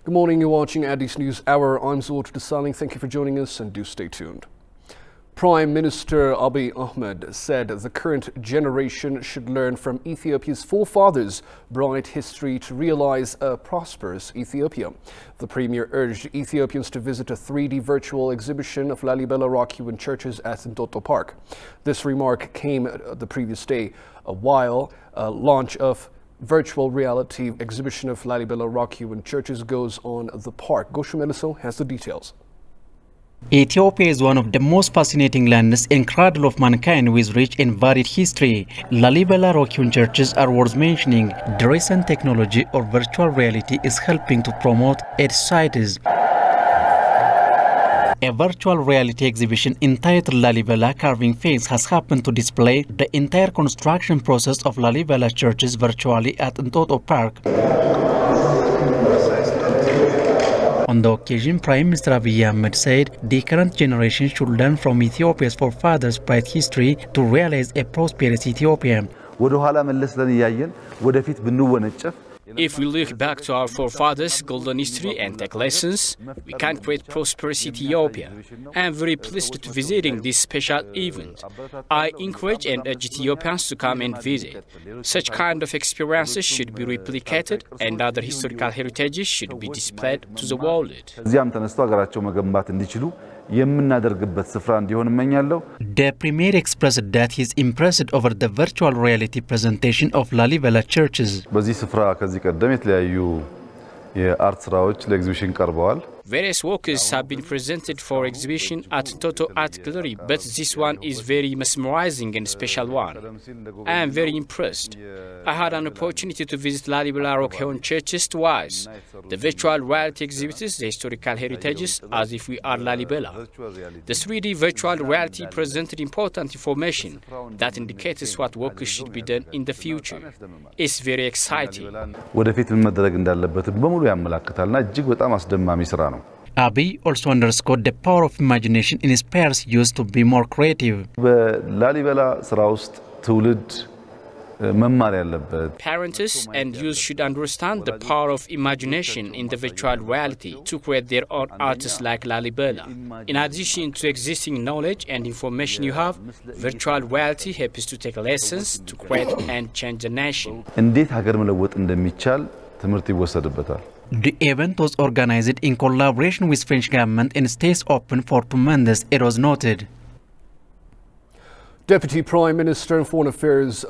Good morning, you're watching Addis News Hour. I'm Zoltan Desalegn. Thank you for joining us and do stay tuned. Prime Minister Abiy Ahmed said the current generation should learn from Ethiopia's forefathers' bright history to realize a prosperous Ethiopia. The Premier urged Ethiopians to visit a 3D virtual exhibition of Lalibela rock-hewn churches at Entoto Park. This remark came the previous day, while launch of virtual reality exhibition of Lalibela rock-hewn churches goes on the park. Goshu Meliso has the details. Ethiopia is one of the most fascinating lands in cradle of mankind with rich and varied history. Lalibela rock-hewn churches are worth mentioning. The recent technology of virtual reality is helping to promote its sites. A virtual reality exhibition entitled Lalibela Carving Face has happened to display the entire construction process of Lalibela churches virtually at Entoto Park. On the occasion, Prime Minister Abiy Ahmed said the current generation should learn from Ethiopia's forefathers' bright history to realize a prosperous Ethiopia. If we look back to our forefathers' golden history and take lessons, we can create prosperous Ethiopia. I am very pleased to visiting this special event. I encourage and urge Ethiopians to come and visit. Such kind of experiences should be replicated and other historical heritages should be displayed to the world. The Premier expressed that he is impressed over the virtual reality presentation of Lalibela churches. Various works have been presented for exhibition at Entoto Art Gallery, but this one is very mesmerizing and special one. I am very impressed. I had an opportunity to visit Lalibela rock-hewn churches twice. The virtual reality exhibits the historical heritages as if we are Lalibela. The 3D virtual reality presented important information that indicates what work should be done in the future. It's very exciting. Abiy also underscored the power of imagination inspires youth to be more creative. Parents and youth should understand the power of imagination in the virtual reality to create their own artists like Lalibela. In addition to existing knowledge and information you have, virtual reality helps to take lessons to create and change the nation. The event was organized in collaboration with French government and stays open for 2 months, it was noted. Deputy Prime Minister and Foreign Affairs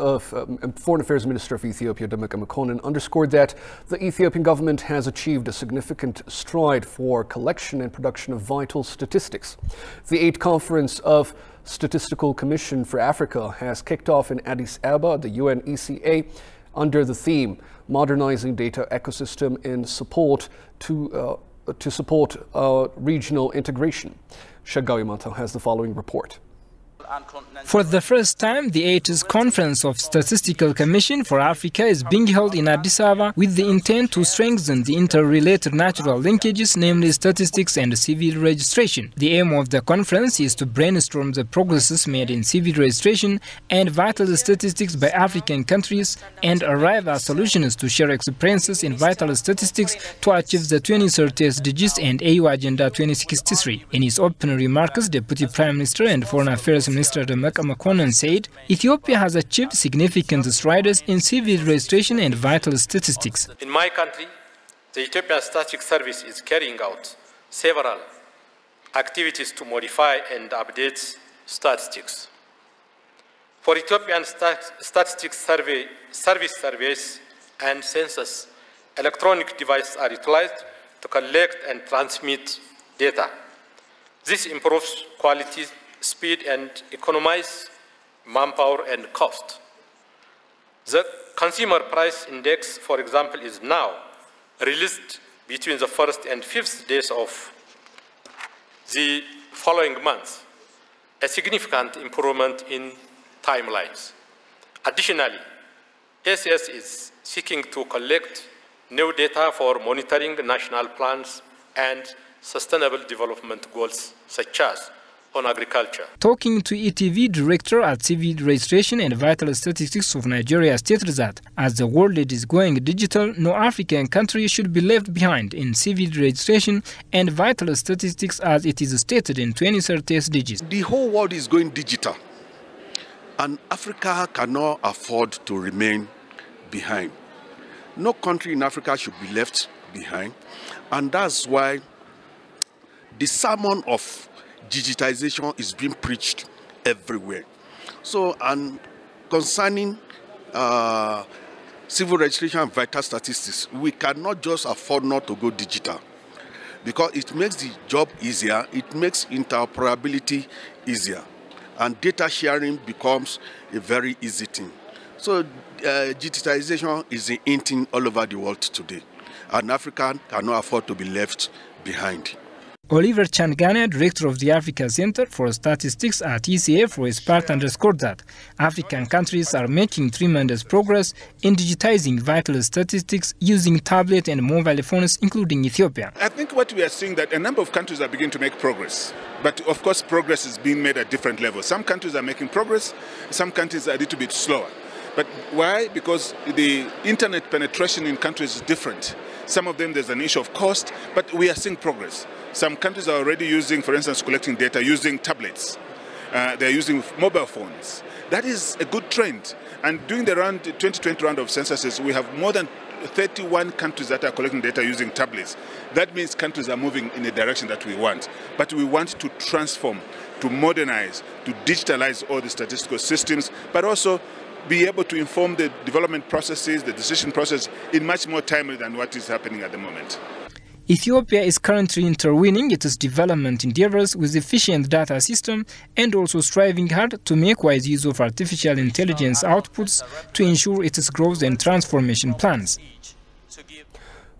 Minister of Ethiopia, Demeke Mekonnen, underscored that the Ethiopian government has achieved a significant stride for collection and production of vital statistics. The 8th Conference of Statistical Commission for Africa has kicked off in Addis Ababa, the UNECA, under the theme Modernizing Data Ecosystem in Support to support regional integration. Shagawi Mata has the following report. For the first time, the 8th Conference of Statistical Commission for Africa is being held in Addis Ababa with the intent to strengthen the interrelated natural linkages, namely statistics and civil registration. The aim of the conference is to brainstorm the progresses made in civil registration and vital statistics by African countries and arrive at solutions to share experiences in vital statistics to achieve the 2030 SDGs and AU Agenda 2063. In his opening remarks, Deputy Prime Minister and Foreign Affairs Minister Demeke Mekonnen said Ethiopia has achieved significant strides in civil registration and vital statistics. In my country, the Ethiopian Statistics Service is carrying out several activities to modify and update statistics. For Ethiopian Statistics Service surveys and census, electronic devices are utilized to collect and transmit data. This improves quality, speed, and economize manpower and cost. The Consumer Price Index, for example, is now released between the 1st and 5th days of the following month, a significant improvement in timelines. Additionally, ACS is seeking to collect new data for monitoring national plans and sustainable development goals such as on agriculture. Talking to ETV director at Civil Registration and Vital Statistics of Nigeria stated that as the world is going digital, no African country should be left behind in civil registration and vital statistics as it is stated in 2030 SDGs. The whole world is going digital, and Africa cannot afford to remain behind. No country in Africa should be left behind, and that's why the sermon of digitization is being preached everywhere. So, and concerning civil registration and vital statistics, we cannot just afford not to go digital because it makes the job easier, it makes interoperability easier, and data sharing becomes a very easy thing. So, digitization is in thing all over the world today, and Africa cannot afford to be left behind. Oliver Changana, director of the Africa Center for Statistics at ECA, for his part underscored that African countries are making tremendous progress in digitizing vital statistics using tablet and mobile phones, including Ethiopia. I think what we are seeing that a number of countries are beginning to make progress. But of course, progress is being made at different levels. Some countries are making progress, some countries are a little bit slower. But why? Because the internet penetration in countries is different. Some of them there's an issue of cost, but we are seeing progress. Some countries are already using, for instance, collecting data using tablets. They're using mobile phones. That is a good trend. And during the 2020 round of censuses, we have more than 31 countries that are collecting data using tablets. That means countries are moving in the direction that we want. But we want to transform, to modernize, to digitalize all the statistical systems, but also be able to inform the development processes, the decision process, in much more timely than what is happening at the moment. Ethiopia is currently intervening its development endeavors with efficient data system and also striving hard to make wise use of artificial intelligence outputs to ensure its growth and transformation plans.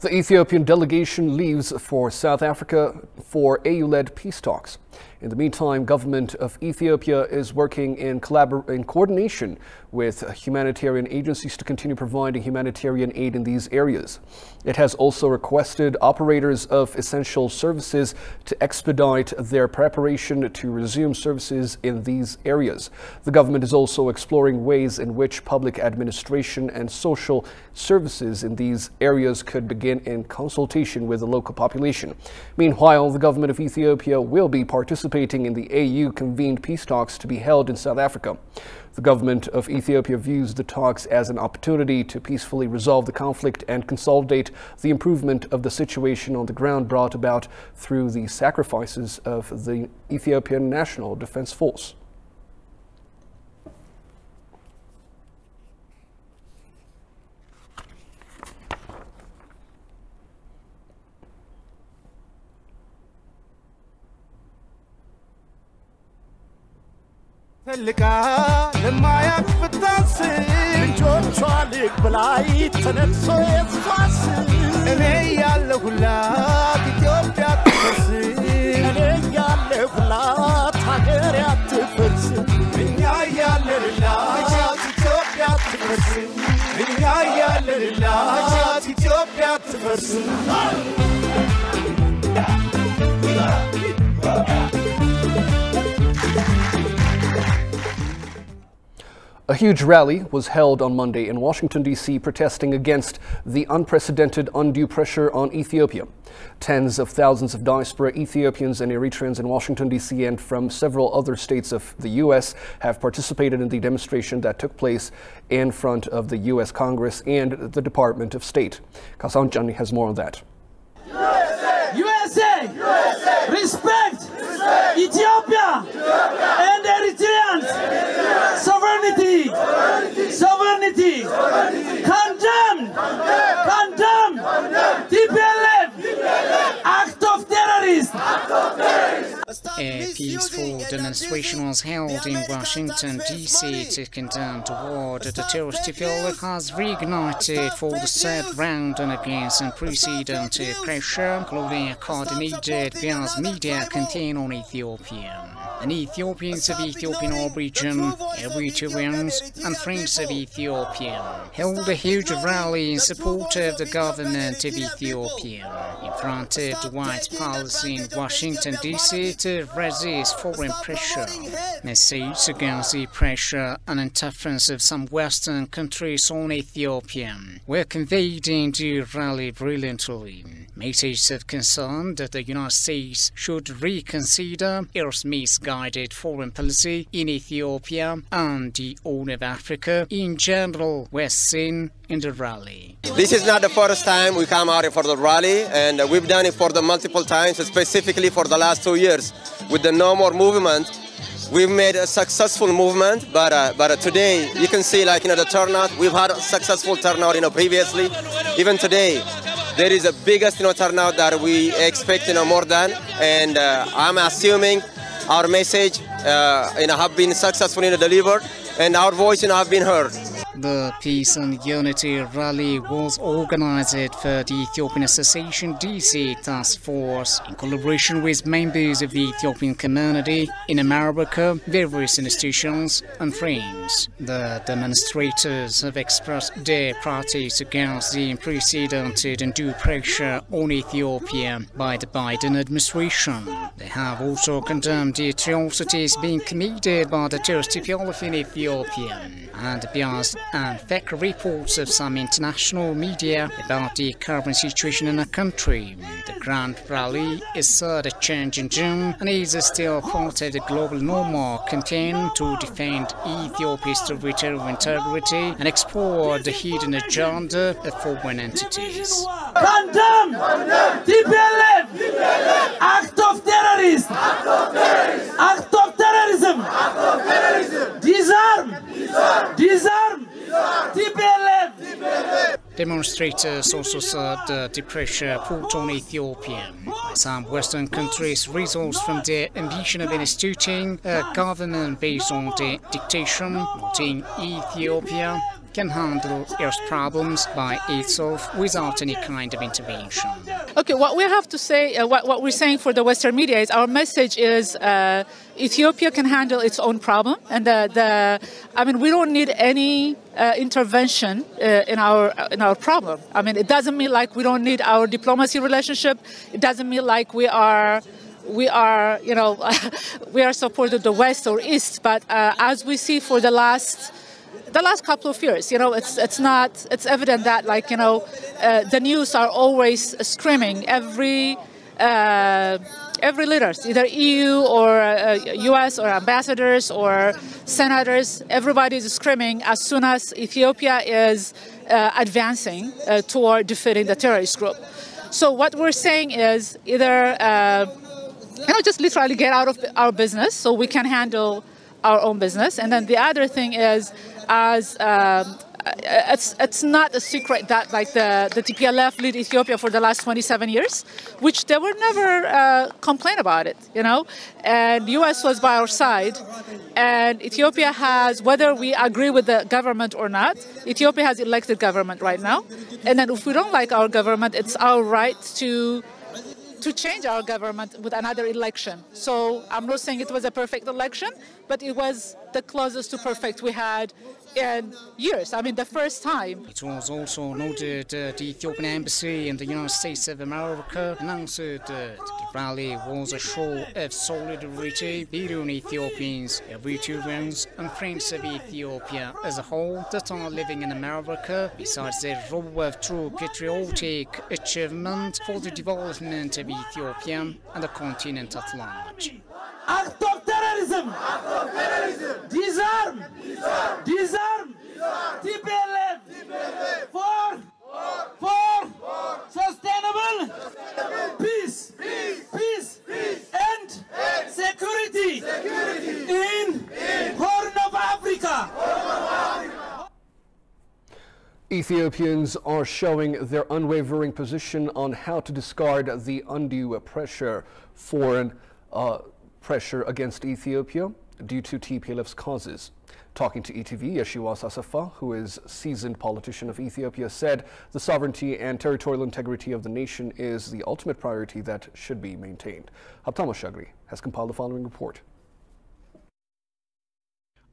The Ethiopian delegation leaves for South Africa for AU-led peace talks. In the meantime, government of Ethiopia is working in coordination with humanitarian agencies to continue providing humanitarian aid in these areas. It has also requested operators of essential services to expedite their preparation to resume services in these areas. The government is also exploring ways in which public administration and social services in these areas could begin in consultation with the local population. Meanwhile, the government of Ethiopia will be participating in the AU-convened peace talks to be held in South Africa. The government of Ethiopia views the talks as an opportunity to peacefully resolve the conflict and consolidate the improvement of the situation on the ground brought about through the sacrifices of the Ethiopian National Defense Force. تلقى لما يكفتاس جون شالك بلاي تنسو يصفاس انا يالهولات ኢትዮጵያ ትፈርስ እኔ ያለሁላት ሀገር አትፈርስ እኛ ያለንላት ኢትዮጵያ ትፈርስ እኛ ያለንላት ኢትዮጵያ ትፈርስ A huge rally was held on Monday in Washington, D.C., protesting against the unprecedented undue pressure on Ethiopia. Tens of thousands of diaspora Ethiopians and Eritreans in Washington, D.C. and from several other states of the U.S. have participated in the demonstration that took place in front of the U.S. Congress and the Department of State. Kasan Chani has more on that. USA! Respect! Ethiopia! And Eritreans! Sovereignty! Sovereignty! Condemn! Condemn! TPLF! Act of terrorists! A peaceful demonstration was held in Washington, D.C. to condemn the war that the terrorist TPLF has reignited for the third round and against unprecedented pressure, including a coordinated mass media campaign on Ethiopia. and Ethiopians of Ethiopian origin, Eritreans and friends of Ethiopia held a huge rally in support of the government of Ethiopia in front of the White Palace in Washington, D.C. to resist foreign pressure. Messages against the pressure and interference of some Western countries on Ethiopia were conveyed in the rally brilliantly. Messages of concern that the United States should reconsider its misguided foreign policy in Ethiopia and the Horn of Africa in general were seen in the rally. This is not the first time we come out for the rally, and we've done it for the multiple times, specifically for the last 2 years with the No More movement. We've made a successful movement, but today you can see, like, the turnout. We've had a successful turnout, previously. Even today, there is a biggest, turnout that we expect, more than. And I'm assuming our message, have been successfully delivered, and our voice, have been heard. The Peace and Unity Rally was organized for the Ethiopian Association DC Task Force in collaboration with members of the Ethiopian community in America, various institutions and friends. The demonstrators have expressed their protest against the unprecedented undue pressure on Ethiopia by the Biden administration. They have also condemned the atrocities being committed by the terrorist TPLF in Ethiopia and biased and fake reports of some international media about the current situation in the country. The Grand Rally is a change in June and is still part of the global normal campaign to defend Ethiopia's territorial integrity and explore the hidden agenda of foreign entities. Condemn TPLF, act of terrorism, act of terrorism, disarm, TPLF. Demonstrators also said the pressure put on Ethiopia by some Western countries results from their ambition of instituting a government based on the dictation, noting Ethiopia can handle its problems by itself without any kind of intervention. Okay, what we have to say, what we're saying for the Western media is our message is Ethiopia can handle its own problem, and we don't need any intervention in our problem. It doesn't mean like we don't need our diplomacy relationship. It doesn't mean like we are we are supported the West or East, but as we see for the last couple of years, it's evident that the news are always screaming every leaders, either EU or US or ambassadors or senators, everybody is screaming as soon as Ethiopia is advancing toward defeating the terrorist group. So what we're saying is either just literally get out of our business so we can handle our own business, and then the other thing is it's not a secret that the TPLF lead Ethiopia for the last 27 years, which they were never complain about it, and US was by our side, and Ethiopia has, whether we agree with the government or not, Ethiopia has elected government right now, and then if we don't like our government, it's our right to change our government with another election. So I'm not saying it was a perfect election, but it was the closest to perfect we had in years. The first time. It was also noted the Ethiopian Embassy in the United States of America announced that the rally was a show of solidarity between Ethiopians, Eritreans, and friends of Ethiopia as a whole that are living in America, besides their role of true patriotic achievement for the development of Ethiopia and the continent at large. Act of terrorism! Disarm! TPLF! For sustainable peace and security in Horn of Africa. Ethiopians are showing their unwavering position on how to discard the undue foreign pressure against Ethiopia due to TPLF's causes. Talking to ETV, Yeshiwas Asafa, who is seasoned politician of Ethiopia, said the sovereignty and territorial integrity of the nation is the ultimate priority that should be maintained. Haptama Shagri has compiled the following report.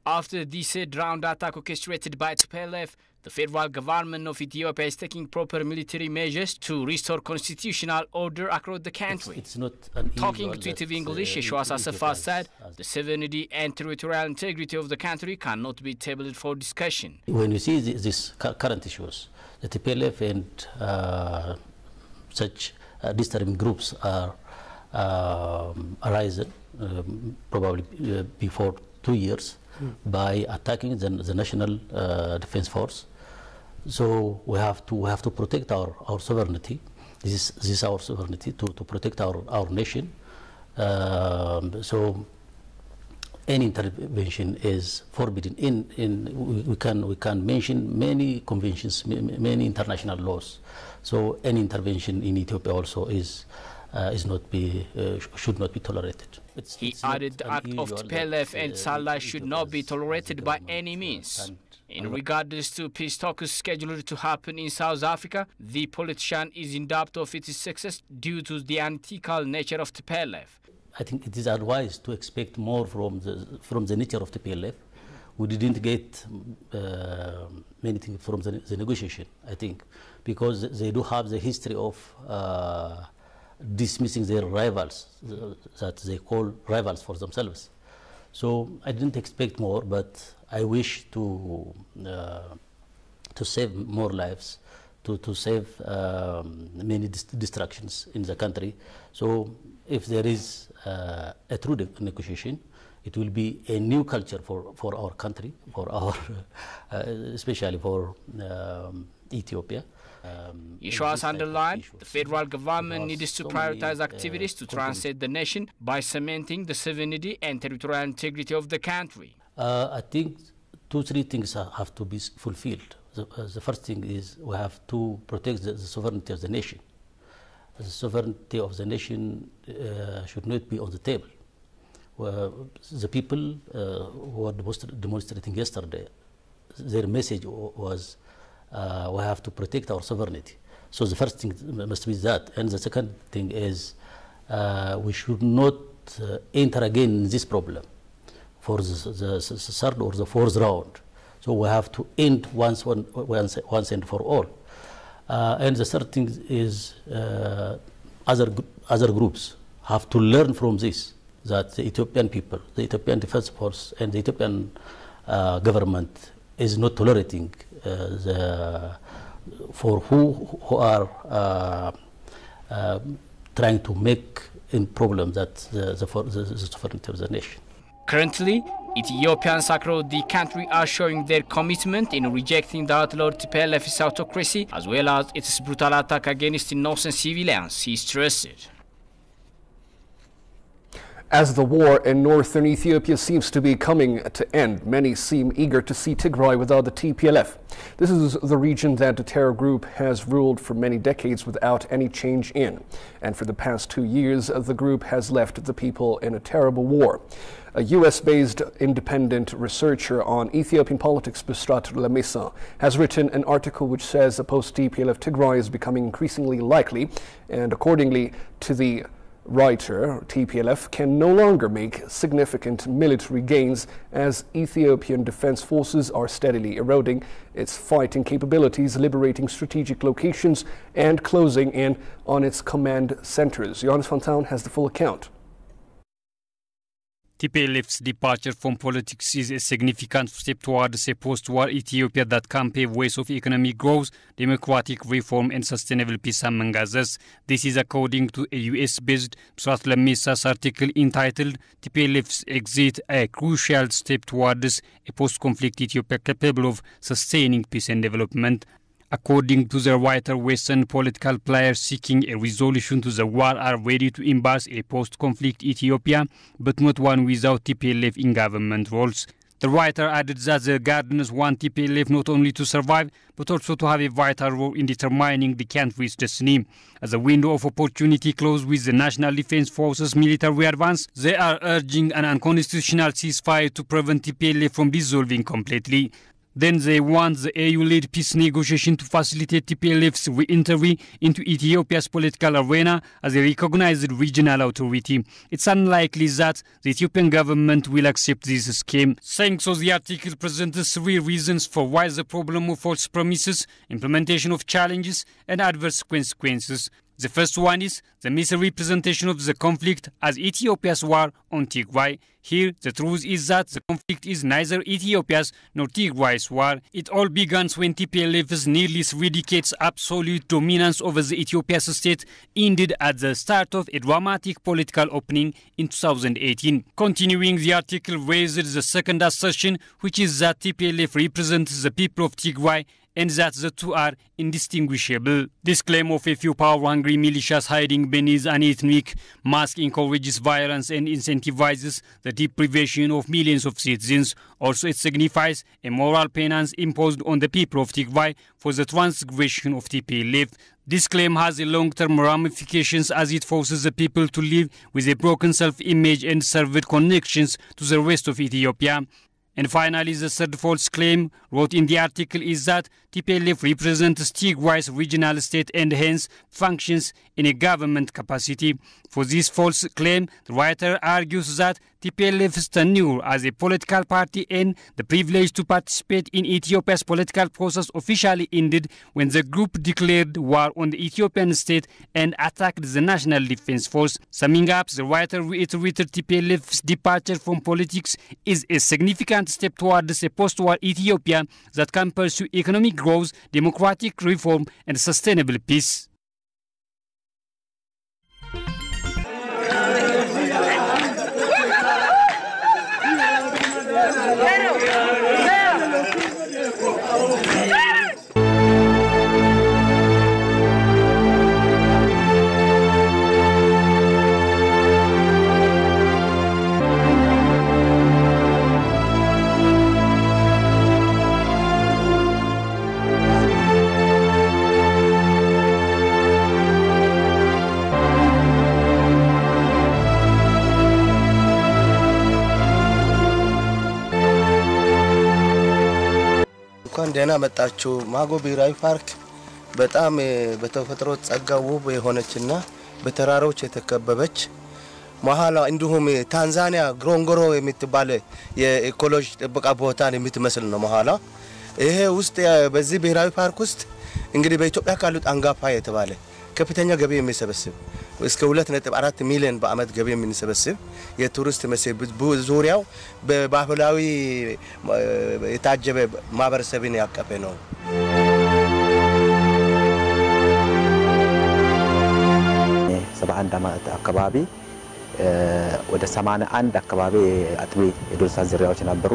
After the said round attack orchestrated by TPLF, the federal government of Ethiopia is taking proper military measures to restore constitutional order across the country. It's not Talking to TV English, Yeshwas Assefa said the sovereignty and territorial integrity of the country cannot be tabled for discussion. When you see this current issues, the TPLF and such disturbing groups are arising probably before 2 years by attacking the national defense force. So we have to protect our sovereignty. This is our sovereignty to protect our nation. So any intervention is forbidden. We can mention many conventions, many international laws. So any intervention in Ethiopia also should not be tolerated. He added the act of TPLF and Salah should not be tolerated by any means. In regards to peace talks scheduled to happen in South Africa, the politician is in doubt of its success due to the unethical nature of TPLF. I think it is advised to expect more from the nature of TPLF. We didn't get many things from the negotiation, I think, because they do have the history of dismissing their rivals, that they call rivals for themselves. So I didn't expect more, but I wish to save more lives, to save many destructions in the country. So if there is a true negotiation, it will be a new culture for our country, for our especially for Ethiopia. Yeshwas underlined the federal government needs to prioritize activities to transcend the nation by cementing the sovereignty and territorial integrity of the country. I think 2-3 things have to be fulfilled. The first thing is we have to protect the sovereignty of the nation. The sovereignty of the nation should not be on the table. The people who were demonstrating yesterday, their message was we have to protect our sovereignty. So the first thing must be that. And the second thing is we should not enter again in this problem for the third or the fourth round. So we have to end once and for all. And the third thing is other groups have to learn from this, that the Ethiopian people, the Ethiopian Defense Force and the Ethiopian government is not tolerating for who are trying to make in problem that the sovereignty of the nation. Currently, Ethiopians across the country are showing their commitment in rejecting the outlawed TPLF's autocracy as well as its brutal attack against innocent civilians, he stressed. As the war in northern Ethiopia seems to be coming to end, many seem eager to see Tigray without the TPLF. This is the region that the terror group has ruled for many decades without any change in. And for the past 2 years, the group has left the people in a terrible war. A US-based independent researcher on Ethiopian politics, Bisrat Lamesa, has written an article which says a post-TPLF Tigray is becoming increasingly likely, and accordingly to the writer, TPLF can no longer make significant military gains as Ethiopian defense forces are steadily eroding its fighting capabilities, liberating strategic locations, and closing in on its command centers. Johannes van Town has the full account. TPLF's departure from politics is a significant step towards a post-war Ethiopia that can pave ways of economic growth, democratic reform and sustainable peace among others. This is according to a US-based Bisrat Lamesa's article entitled TPLF's Exit, a crucial step towards a post-conflict Ethiopia capable of sustaining peace and development. According to the writer, Western political players seeking a resolution to the war are ready to embrace a post-conflict Ethiopia, but not one without TPLF in government roles. The writer added that the Guardians want TPLF not only to survive, but also to have a vital role in determining the country's destiny. As a window of opportunity closed with the National Defense Forces military advance, they are urging an unconstitutional ceasefire to prevent TPLF from dissolving completely. Then they want the AU-led peace negotiation to facilitate TPLF's re-entry into Ethiopia's political arena as a recognized regional authority. It's unlikely that the Ethiopian government will accept this scheme. Saying so, the article presents 3 reasons for why the problem of false promises, implementation of challenges, and adverse consequences. The first one is the misrepresentation of the conflict as Ethiopia's war on Tigray. Here, the truth is that the conflict is neither Ethiopia's nor Tigray's war. It all began when TPLF's nearly 3 decades absolute dominance over the Ethiopia's state ended at the start of a dramatic political opening in 2018. Continuing, the article raises the second assertion, which is that TPLF represents the people of Tigray and that the two are indistinguishable. This claim of a few power-hungry militias hiding beneath an ethnic mask encourages violence and incentivizes the deprivation of millions of citizens. Also, it signifies a moral penance imposed on the people of Tigray for the transgression of TPLF. This claim has a long-term ramifications as it forces the people to live with a broken self-image and severed connections to the rest of Ethiopia. And finally, the third false claim wrote in the article is that TPLF represents Tigray's regional state and hence functions in a government capacity. For this false claim, the writer argues that TPLF's tenure as a political party and the privilege to participate in Ethiopia's political process officially ended when the group declared war on the Ethiopian state and attacked the National Defense Force. Summing up, the writer reiterated TPLF's departure from politics is a significant step towards a post-war Ethiopia that can pursue economic growth, democratic reform, and sustainable peace. እንኳን ደህና መጣችሁ ማጎ ብሔራዊ ፓርክ በጣም በተፈጥሮ ጸጋ ውብ የሆነችና በተራሮች የተከበበች መሃላ እንዲሁም ታንዛኒያ ግሮንጎሮ የምትባል የኢኮሎጂ ጥበቃ ቦታን የምትመስል ነው መሃላ ይሄ ውስጥ በዚህ ብሔራዊ ፓርክ ውስጥ እንግዲህ በኢትዮጵያ ካሉት አንጋፋ የተባለ ከፍተኛ ገቢ የሚሰበስብ እስከ 2.4 ሚሊዮን በአመት ገቢ የሚሰበስብ የቱሪስት መስህብ ዙሪያው በባህላዊ የታጀበ ማህበረሰብን ያቀፈ ነው። ዓመት አካባቢ ወደ 81 አካባቢ አጥቢ የዱር እንስሳት ዝርያዎች ነበሩ።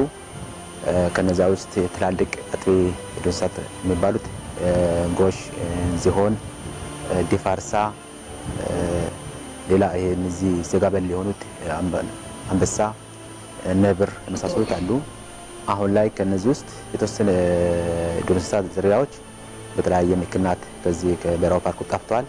ከነዛ ውስጥ ትላልቅ አጥቢ የዱር እንስሳት የሚባሉት ጎሽ፣ ዝሆን፣ ዲፋርሳ ሌላ እነዚህ ስጋ በል የሆኑት አንበሳ፣ ነብር የመሳሰሉት አሉ። አሁን ላይ ከነዚህ ውስጥ የተወሰነ የዱር እንስሳት ዝርያዎች በተለያየ ምክንያት ከዚህ ከብሔራዊ ፓርኩ ጠፍተዋል።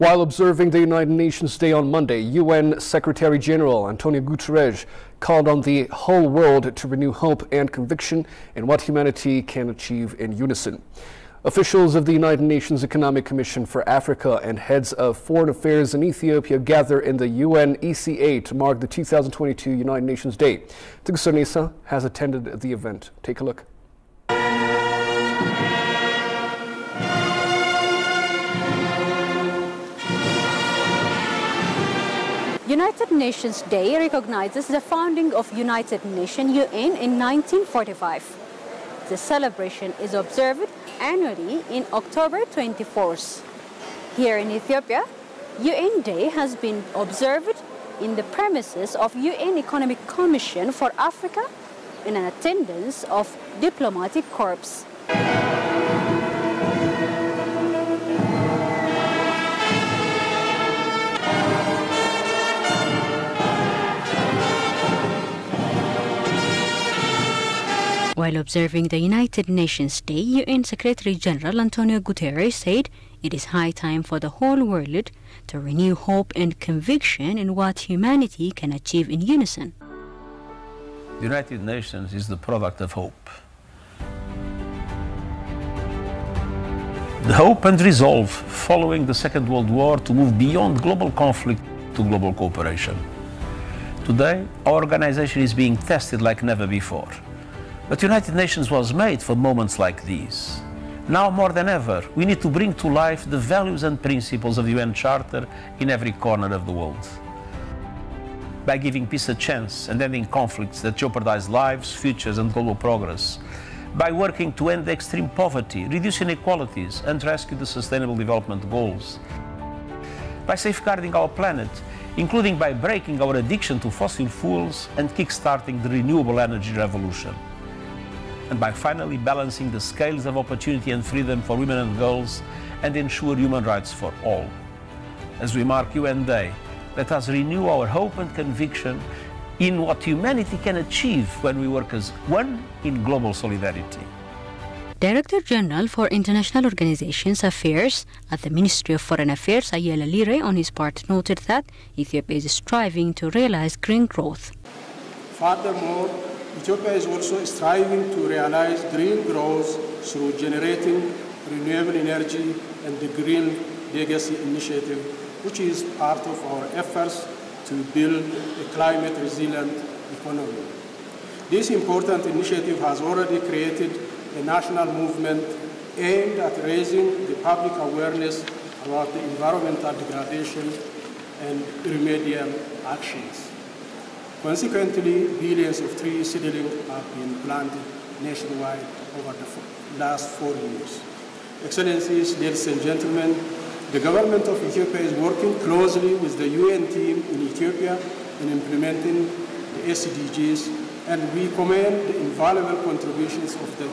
While observing the United Nations Day on Monday, UN Secretary General Antonio Guterres called on the whole world to renew hope and conviction in what humanity can achieve in unison. Officials of the United Nations Economic Commission for Africa and heads of foreign affairs in Ethiopia gather in the UN ECA to mark the 2022 United Nations Day. Tigster Nisa has attended the event. Take a look. United Nations Day recognizes the founding of United Nations UN in 1945. The celebration is observed annually in October 24th. Here in Ethiopia, UN Day has been observed in the premises of UN Economic Commission for Africa in an attendance of diplomatic corps. While observing the United Nations Day, UN Secretary General Antonio Guterres said It is high time for the whole world to renew hope and conviction in what humanity can achieve in unison. The United Nations is the product of hope. The hope and resolve following the Second World War to move beyond global conflict to global cooperation. Today, our organization is being tested like never before. But the United Nations was made for moments like these. Now more than ever, we need to bring to life the values and principles of the UN Charter in every corner of the world. By giving peace a chance and ending conflicts that jeopardize lives, futures and global progress. By working to end extreme poverty, reduce inequalities and rescue the Sustainable Development Goals. By safeguarding our planet, including by breaking our addiction to fossil fuels and kick-starting the renewable energy revolution. And by finally balancing the scales of opportunity and freedom for women and girls and ensure human rights for all. As we mark UN Day, let us renew our hope and conviction in what humanity can achieve when we work as one in global solidarity. Director General for International Organizations Affairs at the Ministry of Foreign Affairs, Ayala Lire, on his part noted that Ethiopia is striving to realize green growth. Furthermore, Ethiopia is also striving to realize green growth through generating renewable energy and the Green Legacy Initiative, which is part of our efforts to build a climate-resilient economy. This important initiative has already created a national movement aimed at raising the public awareness about the environmental degradation and remedial actions. Consequently, billions of tree seedlings have been planted nationwide over the last 4 years. Excellencies, ladies and gentlemen, the government of Ethiopia is working closely with the UN team in Ethiopia in implementing the SDGs, and we commend the invaluable contributions of the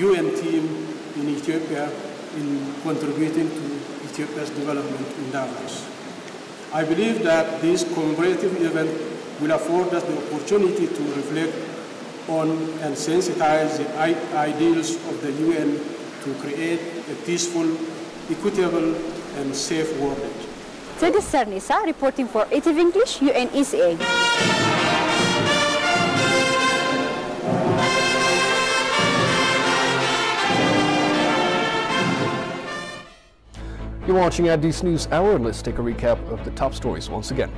UN team in Ethiopia in contributing to Ethiopia's development endeavors. I believe that this commemorative event will afford us the opportunity to reflect on and sensitize the ideals of the UN to create a peaceful, equitable, and safe world. Tedis Sarnisa reporting for ATV English, UNECA. You're watching Addis News Hour. Let's take a recap of the top stories once again.